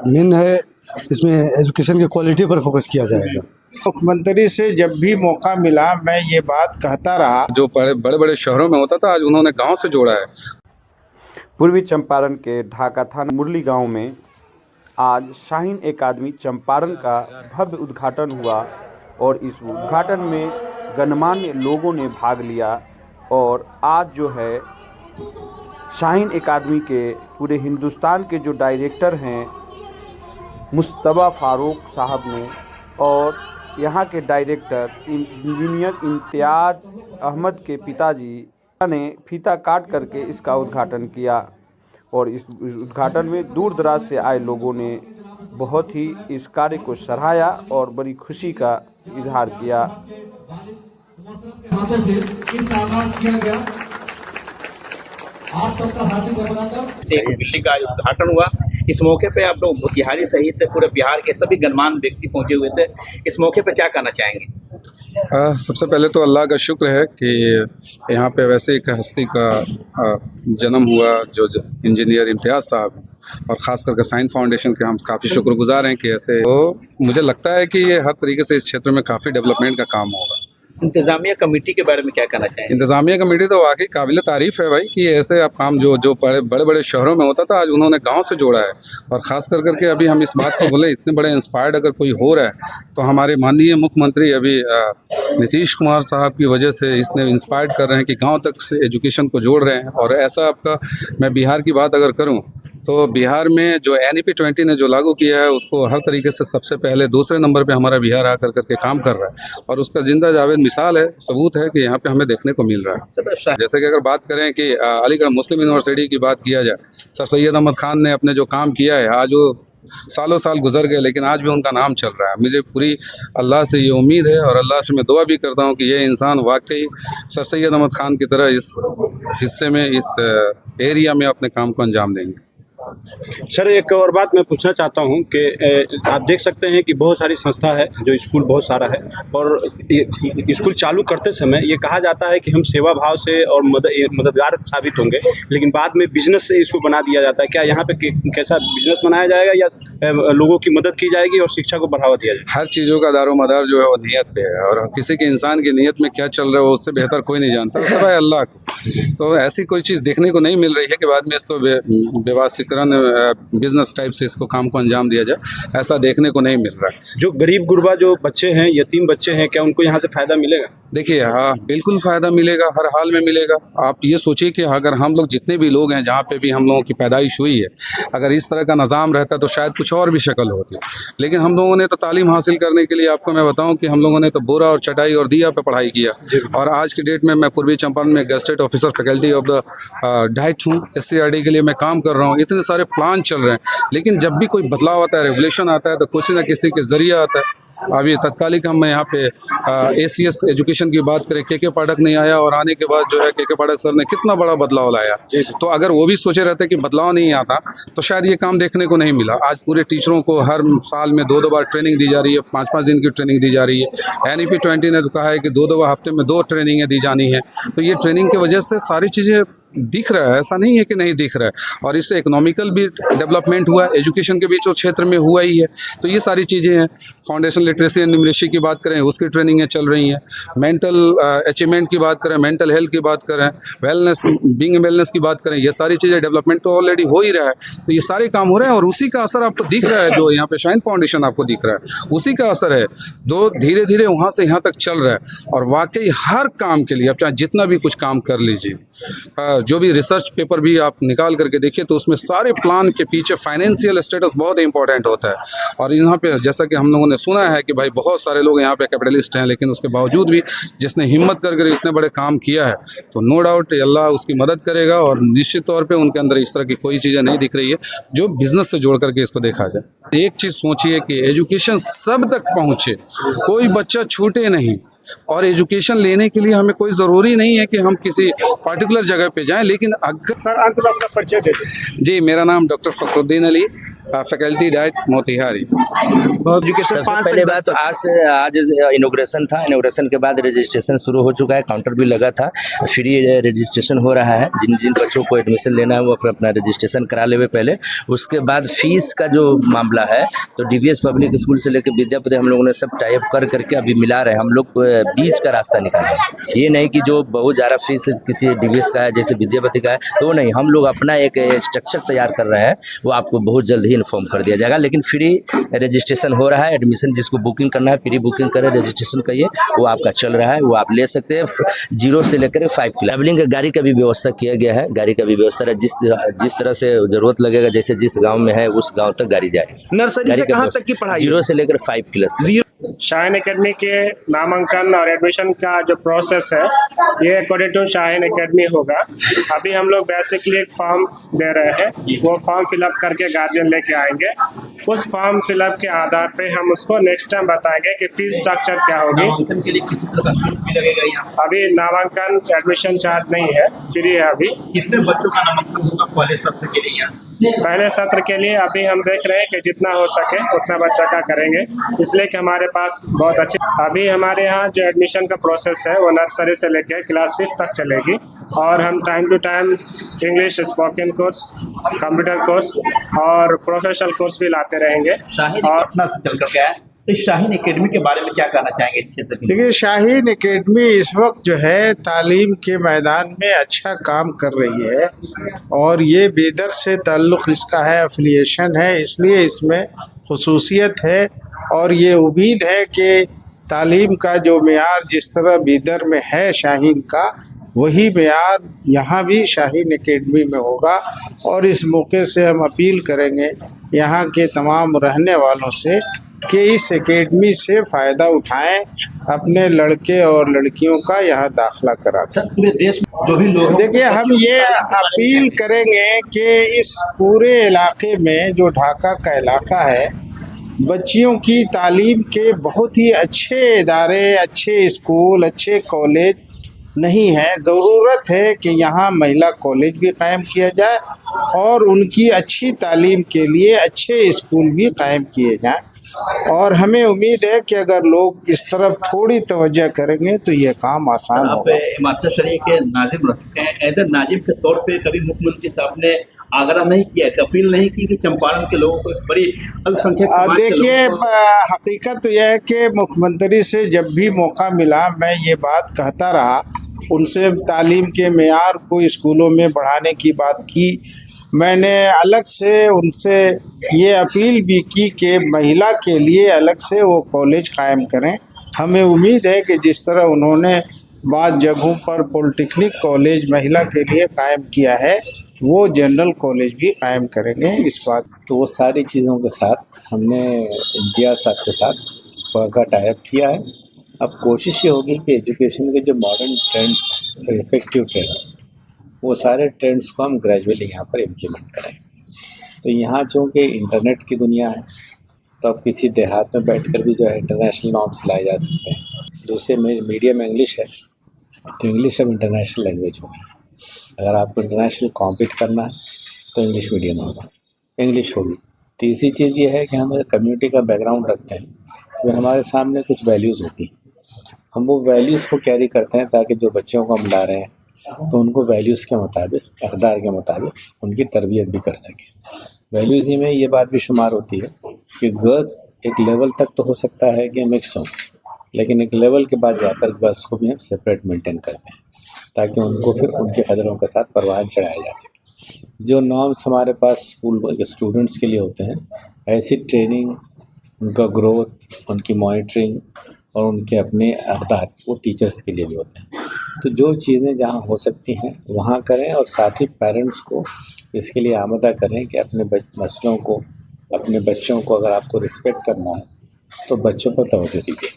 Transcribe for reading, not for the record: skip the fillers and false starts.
Main है इसमें education की क्वालिटी पर फोकस किया जाएगा। मुख्यमंत्री से जब भी मौका मिला मैं ये बात कहता रहा। जो बड़े बड़े शहरों में होता था, आज उन्होंने गांव से जोड़ा है। पूर्वी चंपारण के ढाका थाना मुरली गांव में आज शाहीन अकादमी चंपारण का भव्य उद्घाटन हुआ और इस उद्घाटन में गणमान्य लोगों ने भाग लिया। और आज जो है शाहीन अकादमी के पूरे हिंदुस्तान के जो डायरेक्टर हैं मुस्तबा फारूक साहब ने और यहाँ के डायरेक्टर इंजीनियर इम्तियाज़ अहमद के पिताजी ने फीता काट करके इसका उद्घाटन किया। और इस उद्घाटन में दूर दराज से आए लोगों ने बहुत ही इस कार्य को सराहा और बड़ी खुशी का इजहार किया। हाथों से इस आगाज किया गया। आप सबका हार्दिक अभिनंदन। से एक बिल्डिंग का उद्घाटन हुआ। इस मौके पे आप लोग मोतिहारी सहित पूरे बिहार के सभी गणमान्य व्यक्ति पहुंचे हुए थे। इस मौके पे क्या कहना चाहेंगे? सबसे पहले तो अल्लाह का शुक्र है कि यहाँ पे वैसे एक हस्ती का जन्म हुआ जो इंजीनियर इम्तियाज़ साहब हैं, और ख़ास करके साइन फाउंडेशन के हम काफ़ी शुक्रगुजार हैं कि ऐसे तो मुझे लगता है कि ये हर तरीके से इस क्षेत्र में काफ़ी डेवलपमेंट का काम होगा। इंतजामिया कमेटी के बारे में क्या कहना चाहेंगे? इंतजामिया कमेटी तो वाकई काबिल तारीफ़ है भाई कि ऐसे आप काम जो बड़े बड़े शहरों में होता था, आज उन्होंने गांव से जोड़ा है। और ख़ास करके अभी हम इस बात को बोले, इतने बड़े इंस्पायर्ड अगर कोई हो रहा है तो हमारे माननीय मुख्यमंत्री अभी नीतीश कुमार साहब की वजह से इसने इंस्पायर्ड कर रहे हैं कि गाँव तक से एजुकेशन को जोड़ रहे हैं। और ऐसा आपका मैं बिहार की बात अगर करूँ तो बिहार में जो NEP 20 ने जो लागू किया है उसको हर तरीके से सबसे पहले दूसरे नंबर पे हमारा बिहार आकर करके काम कर रहा है। और उसका जिंदा जावेद मिसाल है, सबूत है कि यहाँ पे हमें देखने को मिल रहा है। जैसे कि अगर बात करें कि अलीगढ़ मुस्लिम यूनिवर्सिटी की बात किया जाए, सर सैयद अहमद खान ने अपने जो काम किया है, आज वो सालों साल गुजर गए लेकिन आज भी उनका नाम चल रहा है। मुझे पूरी अल्लाह से ये उम्मीद है और अल्लाह से मैं दुआ भी करता हूँ कि ये इंसान वाकई सर सैयद अहमद खान की तरह इस हिस्से में, इस एरिया में अपने काम को अंजाम देंगे। सर एक और बात मैं पूछना चाहता हूं कि आप देख सकते हैं कि बहुत सारी संस्था है, जो स्कूल बहुत सारा है, और स्कूल चालू करते समय ये कहा जाता है कि हम सेवा भाव से और मददगार साबित होंगे, लेकिन बाद में बिजनेस से इसको बना दिया जाता है। क्या यहाँ पे कैसा बिजनेस बनाया जाएगा या लोगों की मदद की जाएगी और शिक्षा को बढ़ावा दिया जाएगा? हर चीज़ों का दारोमदार जो है वो नीयत पे है, और किसी के इंसान की नीयत में क्या चल रहा है उससे बेहतर कोई नहीं जानता, सब है अल्लाह को। तो ऐसी कोई चीज़ देखने को नहीं मिल रही है कि बाद में इसको बेवासिकरण बिजनेस टाइप से इसको काम को अंजाम दिया जाए, ऐसा देखने को नहीं मिल रहा है। जो गरीब गुरबा जो बच्चे हैं, यतीम बच्चे हैं, क्या उनको यहाँ से फ़ायदा मिलेगा? देखिए, हाँ बिल्कुल फ़ायदा मिलेगा, हर हाल में मिलेगा। आप ये सोचिए कि अगर हम लोग जितने भी लोग हैं जहाँ पे भी हम लोगों की पैदाइश हुई है, अगर इस तरह का निज़ाम रहता तो शायद कुछ और भी शक्ल होती। लेकिन हम लोगों ने तो तालीम हासिल करने के लिए, आपको मैं बताऊँ कि हम लोगों ने तो बोरा और चटाई और दिया पे पढ़ाई किया। और आज की डेट में मैं पूर्वी चंपारण में gazetted officer faculty of the diet हूँ। SCRD के लिए मैं काम कर रहा हूँ। इतने सारे प्लान चल रहे हैं, लेकिन जब भी कोई बदलाव आता है, रेवोल्यूशन आता है, तो किसी न किसी के जरिए आता है। अभी तत्कालिक हम यहाँ पे ACS एजुकेशन की बात करें, KK पाठक नहीं आया और आने के बाद जो है KK पाठक सर ने कितना बड़ा बदलाव लाया। तो अगर वो भी सोचे रहते कि बदलाव नहीं आता तो शायद ये काम देखने को नहीं मिला। आज पूरे टीचरों को हर साल में 2-2 बार ट्रेनिंग दी जा रही है, 5-5 दिन की ट्रेनिंग दी जा रही है। NEP 20 ने तो कहा है कि 2-2 बार हफ्ते में 2 ट्रेनिंगें दी जानी है। तो ये ट्रेनिंग की वजह से सारी चीज़ें दिख रहा है, ऐसा नहीं है कि नहीं दिख रहा है। और इससे इकोनॉमिकल भी डेवलपमेंट हुआ, एजुकेशन के बीच क्षेत्र में हुआ ही है। तो ये सारी चीज़ें हैं। फाउंडेशन लिटरेसी एंड न्यूमरेसी की बात करें, उसकी ट्रेनिंगें चल रही हैं। मेंटल अचीवमेंट की बात करें, मेंटल हेल्थ की बात करें, वेलनेस, बीइंग वेलनेस की बात करें, ये सारी चीज़ें डेवलपमेंट तो ऑलरेडी हो ही रहा है। तो ये सारे काम हो रहे हैं और उसी का असर आपको दिख रहा है। जो यहाँ पे शाइन फाउंडेशन आपको दिख रहा है, उसी का असर है। तो धीरे धीरे वहाँ से यहाँ तक चल रहा है। और वाकई हर काम के लिए आप चाहे जितना भी कुछ काम कर लीजिए, जो भी रिसर्च पेपर भी आप निकाल करके देखिए तो उसमें सारे प्लान के पीछे फाइनेंशियल स्टेटस बहुत इंपॉर्टेंट होता है। और यहाँ पे जैसा कि हम लोगों ने सुना है कि भाई बहुत सारे लोग यहाँ पे कैपिटलिस्ट हैं, लेकिन उसके बावजूद भी जिसने हिम्मत करके इतने बड़े काम किया है, तो नो डाउट अल्लाह उसकी मदद करेगा। और निश्चित तौर पे उनके अंदर इस तरह की कोई चीज़ें नहीं दिख रही है जो बिजनेस से जोड़ करके इसको देखा जाए। एक चीज़ सोचिए कि एजुकेशन सब तक पहुँचे, कोई बच्चा छूटे नहीं। और एजुकेशन लेने के लिए हमें कोई ज़रूरी नहीं है कि हम किसी पार्टिकुलर जगह पे जाएं, लेकिन अगर सर अंत में अपना परिचय दे दें। जी, मेरा नाम doctor Fakhruddin Ali, faculty diet Motihari. सबसे पहले बात तो आज इनॉग्रेशन था। इनॉग्रेशन के बाद रजिस्ट्रेशन शुरू हो चुका है, काउंटर भी लगा था, फ्री रजिस्ट्रेशन हो रहा है। जिन जिन बच्चों को एडमिशन लेना है वो अपना रजिस्ट्रेशन करा लेवे पहले। उसके बाद फीस का जो मामला है तो डीवीएस पब्लिक स्कूल से लेकर विद्यापति हम लोगों ने सब टाइप कर करके अभी मिला रहे हैं। हम लोग बीच का रास्ता निकाल रहे हैं। ये नहीं कि जो बहुत ज़्यादा फीस किसी डीवीएस का है जैसे विद्यापति का है तो नहीं, हम लोग अपना एक स्ट्रक्चर तैयार कर रहे हैं, वो आपको बहुत जल्द ही इन्फॉर्म कर दिया जाएगा। लेकिन फ्री रजिस्ट्रेशन हो रहा है। एडमिशन जिसको बुकिंग करना है प्री बुकिंग करें, रजिस्ट्रेशन करिए, वो आपका चल रहा है, वो आप ले सकते हैं 0 से लेकर 5 किलो। ट्रैवलिंग का गाड़ी का भी व्यवस्था किया गया है। गाड़ी का भी व्यवस्था है, जिस तरह से जरूरत लगेगा, जैसे जिस गाँव में है उस गाँव तक गाड़ी जाए। नर्सरी से कहाँ तक की पढ़ाई? 0 से लेकर 5 क्लास। शाहीन एकेडमी के नामांकन और एडमिशन का जो प्रोसेस है ये अकॉर्डिंग टू शाहीन एकेडमी होगा। अभी हम लोग बेसिकली एक फॉर्म दे रहे हैं, वो फॉर्म फिलअप करके गार्जियन लेके आएंगे। उस फॉर्म फिलअप के आधार पे हम उसको नेक्स्ट टाइम बताएंगे कि फीस स्ट्रक्चर क्या होगी। नामांकन के लिए किसी तरह का शुल्क भी लगेगा यहाँ? अभी नामांकन एडमिशन चार्ज नहीं है, फ्री है। अभी कितने बच्चों का नामांकन होगा पहले सत्र के लिए यहाँ? पहले सत्र के लिए अभी हम देख रहे हैं कि जितना हो सके उतना बच्चा का करेंगे, इसलिए कि हमारे पास बहुत अच्छे अभी हमारे यहाँ जो एडमिशन का प्रोसेस है वो नर्सरी से लेकर क्लास 5 तक चलेगी। और हम time to time English spoken course, computer course और प्रोफेशनल कोर्स भी लाते रहेंगे। शाहीन पटना से चल कर गया है, तो शाहीन एकेडमी के बारे में क्या कहना चाहेंगे इस क्षेत्र के? देखिए, शाहीन एकेडमी इस वक्त जो है तालीम के मैदान में अच्छा काम कर रही है और ये बीदर से ताल्लुक़ इसका है, एफिलिएशन है, इसलिए इसमें खुसूसियत है। और ये उम्मीद है कि तालीम का जो मेयार जिस तरह बीदर में है शाहीन का, वही मेयार यहाँ भी शाहीन एकेडमी में होगा। और इस मौके से हम अपील करेंगे यहाँ के तमाम रहने वालों से कि इस एकेडमी से फ़ायदा उठाएं, अपने लड़के और लड़कियों का यहाँ दाखिला कराएं। पूरे देश में जो भी लोग, देखिए, हम ये अपील करेंगे कि इस पूरे इलाके में जो ढाका का इलाका है, बच्चियों की तालीम के बहुत ही अच्छे इदारे, अच्छे स्कूल, अच्छे कॉलेज नहीं है। ज़रूरत है कि यहाँ महिला कॉलेज भी कायम किया जाए और उनकी अच्छी तालीम के लिए अच्छे स्कूल भी कायम किए जाएं। और हमें उम्मीद है कि अगर लोग इस तरफ थोड़ी तवज्जो करेंगे तो ये काम आसान होगा। आप मास्टर शरीफ के नाजिम रखते हैं, एज ए नाजिम के तौर पे कभी मुख्यमंत्री साहब ने आग्रह नहीं किया, अपील नहीं की कि चंपारण के लोगों को बड़ी अल्पसंख्यक? देखिए, हकीकत तो यह है कि मुख्यमंत्री से जब भी मौका मिला मैं ये बात कहता रहा, उनसे तालीम के मेयार को स्कूलों में बढ़ाने की बात की। मैंने अलग से उनसे ये अपील भी की कि महिला के लिए अलग से वो कॉलेज कायम करें। हमें उम्मीद है कि जिस तरह उन्होंने बाद जगहों पर पॉलिटेक्निक कॉलेज महिला के लिए कायम किया है, वो जनरल कॉलेज भी कायम करेंगे। इस बात तो वो सारी चीज़ों के साथ हमने इम्तियाज़ साहब के साथ इस पर का टाइप किया है। अब कोशिश ये होगी कि एजुकेशन के जो मॉडर्न ट्रेंड्स, इफेक्टिव ट्रेंड्स, वो सारे ट्रेंड्स को हम ग्रेजुअली यहाँ पर इम्प्लीमेंट करें। तो यहाँ चूँकि इंटरनेट की दुनिया है, तो अब किसी देहात में बैठकर भी जो है इंटरनेशनल नॉर्म्स लाए जा सकते हैं। दूसरे मीडियम इंग्लिश है, तो इंग्लिश अब इंटरनेशनल लैंग्वेज हो गई। अगर आपको इंटरनेशनल कॉम्पीट करना है तो इंग्लिश मीडियम होगा, इंग्लिश होगी। तीसरी चीज़ ये है कि हम कम्युनिटी का बैकग्राउंड रखते हैं, तो हमारे सामने कुछ वैल्यूज़ होती हैं, हम वो वैल्यूज़ को कैरी करते हैं ताकि जो बच्चों को हम ला रहे हैं तो उनको वैल्यूज़ के मुताबिक, अक़दार के मुताबिक उनकी तरबियत भी कर सकें। वैल्यूज़ ही में ये बात भी शुमार होती है कि गर्ल्स एक लेवल तक तो हो सकता है कि मिक्स हों, लेकिन एक लेवल के बाद जाकर गर्ल्स को भी हम सेपरेट मेंटेन करते हैं ताकि उनको फिर उनके कदरों के साथ परवान चढ़ाया जा सके। जो नॉर्म्स हमारे पास स्कूल के स्टूडेंट्स के लिए होते हैं, ऐसी ट्रेनिंग, उनका ग्रोथ, उनकी मॉनिटरिंग और उनके अपने अक़दार वो टीचर्स के लिए भी होते हैं। तो जो चीज़ें जहाँ हो सकती हैं वहाँ करें और साथ ही पेरेंट्स को इसके लिए आमदा करें कि अपने मसलों को, अपने बच्चों को अगर आपको रिस्पेक्ट करना है तो बच्चों पर तवज्जो दीजिए।